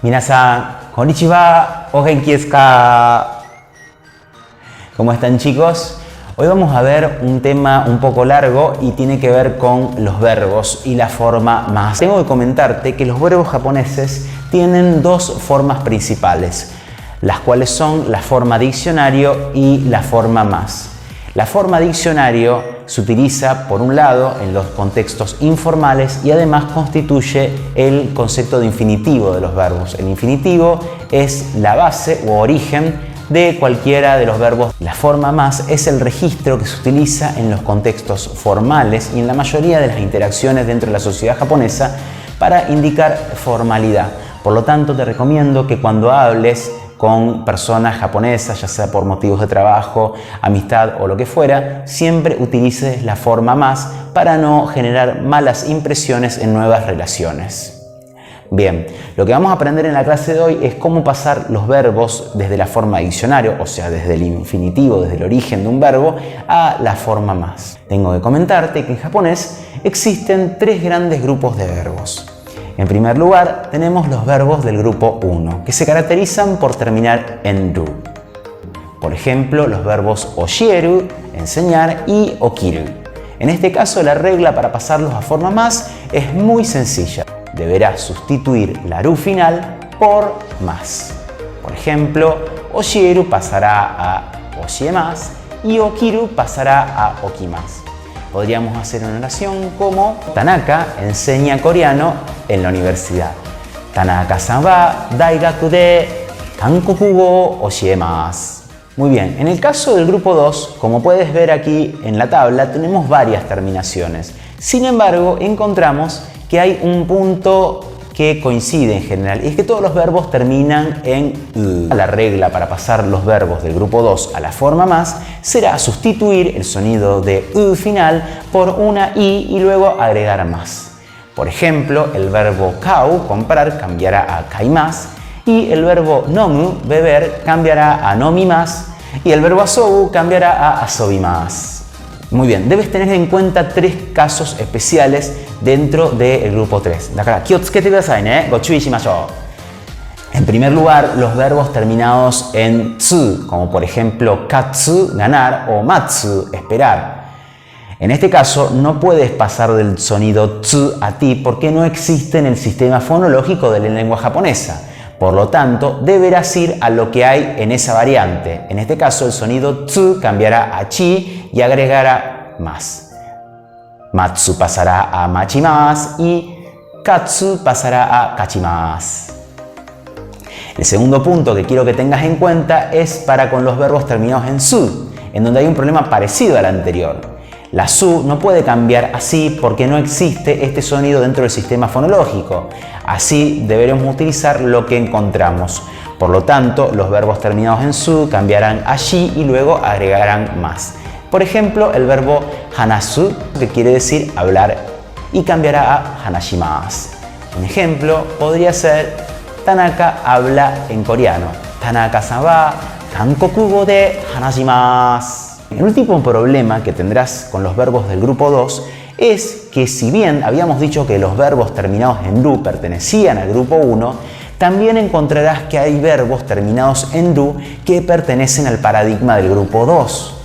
Minasan, konnichiwa, o genki desu ka? ¿Cómo están, chicos? Hoy vamos a ver un tema un poco largo y tiene que ver con los verbos y la forma más. Tengo que comentarte que los verbos japoneses tienen dos formas principales, las cuales son la forma diccionario y la forma más. La forma diccionario se utiliza, por un lado, en los contextos informales y además constituye el concepto de infinitivo de los verbos. El infinitivo es la base o origen de cualquiera de los verbos. La forma más es el registro que se utiliza en los contextos formales y en la mayoría de las interacciones dentro de la sociedad japonesa para indicar formalidad. Por lo tanto, te recomiendo que cuando hables con personas japonesas, ya sea por motivos de trabajo, amistad o lo que fuera, siempre utilices la forma más para no generar malas impresiones en nuevas relaciones. Bien, lo que vamos a aprender en la clase de hoy es cómo pasar los verbos desde la forma diccionario, o sea, desde el infinitivo, desde el origen de un verbo, a la forma más. Tengo que comentarte que en japonés existen tres grandes grupos de verbos. En primer lugar, tenemos los verbos del grupo 1, que se caracterizan por terminar en ru. Por ejemplo, los verbos oshieru, enseñar, y okiru. En este caso, la regla para pasarlos a forma más es muy sencilla. Deberás sustituir la ru final por más. Por ejemplo, oshieru pasará a oshiemasu y okiru pasará a okimasu. Podríamos hacer una oración como: Tanaka enseña coreano en la universidad. Tanaka-san wa daigaku de Hankokugo o oshiemasu. Muy bien, en el caso del grupo 2, como puedes ver aquí en la tabla, tenemos varias terminaciones. Sin embargo, encontramos que hay un punto que coincide en general, y es que todos los verbos terminan en u. La regla para pasar los verbos del grupo 2 a la forma más será sustituir el sonido de u final por una i y luego agregar más. Por ejemplo, el verbo kau, comprar, cambiará a kaimasu, y el verbo nomu, beber, cambiará a nomimasu, y el verbo asobu cambiará a asobimasu. Muy bien, debes tener en cuenta tres casos especiales dentro del grupo 3. En primer lugar, los verbos terminados en tsu, como por ejemplo katsu, ganar, o matsu, esperar. En este caso, no puedes pasar del sonido tsu a ti porque no existe en el sistema fonológico de la lengua japonesa. Por lo tanto, deberás ir a lo que hay en esa variante. En este caso, el sonido tsu cambiará a chi y agregará más. Matsu pasará a machimasu y katsu pasará a kachimasu. El segundo punto que quiero que tengas en cuenta es para con los verbos terminados en su, en donde hay un problema parecido al anterior. La su no puede cambiar así porque no existe este sonido dentro del sistema fonológico. Así deberemos utilizar lo que encontramos. Por lo tanto, los verbos terminados en su cambiarán a shi y luego agregarán más. Por ejemplo, el verbo hanasu, que quiere decir hablar, y cambiará a hanashimasu. Un ejemplo podría ser: Tanaka habla en coreano. Tanaka-san wa Hankokugo de hanashimasu. El último problema que tendrás con los verbos del grupo 2 es que, si bien habíamos dicho que los verbos terminados en ru pertenecían al grupo 1, también encontrarás que hay verbos terminados en ru que pertenecen al paradigma del grupo 2.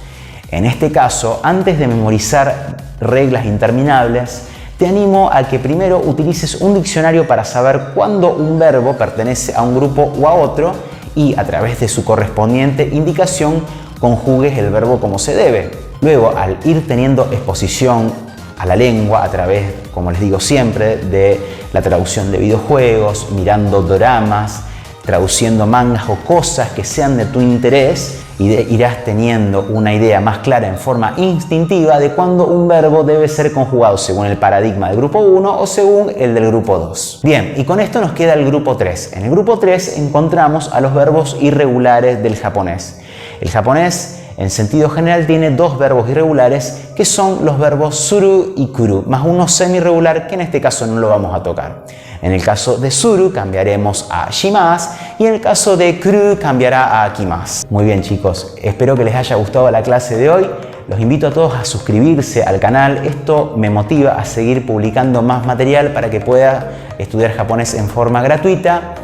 En este caso, antes de memorizar reglas interminables, te animo a que primero utilices un diccionario para saber cuándo un verbo pertenece a un grupo o a otro y, a través de su correspondiente indicación, conjugues el verbo como se debe. Luego, al ir teniendo exposición a la lengua a través, como les digo siempre, de la traducción de videojuegos, mirando doramas, traduciendo mangas o cosas que sean de tu interés, irás teniendo una idea más clara en forma instintiva de cuándo un verbo debe ser conjugado según el paradigma del grupo 1 o según el del grupo 2. Bien, y con esto nos queda el grupo 3. En el grupo 3 encontramos a los verbos irregulares del japonés. El japonés, en sentido general, tiene dos verbos irregulares que son los verbos suru y kuru, más uno semi-irregular que en este caso no lo vamos a tocar. En el caso de suru cambiaremos a shimasu y en el caso de kuru cambiará a kimasu. Muy bien, chicos, espero que les haya gustado la clase de hoy. Los invito a todos a suscribirse al canal. Esto me motiva a seguir publicando más material para que pueda estudiar japonés en forma gratuita.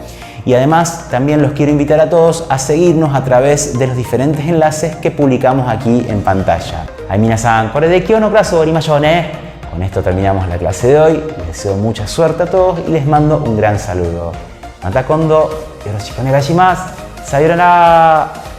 Y además también los quiero invitar a todos a seguirnos a través de los diferentes enlaces que publicamos aquí en pantalla. Minasan, koredekyo no clase orimashou ne. Con esto terminamos la clase de hoy. Les deseo mucha suerte a todos y les mando un gran saludo. Mata kondo, yoroshiku onegai shimasu. Sayonara.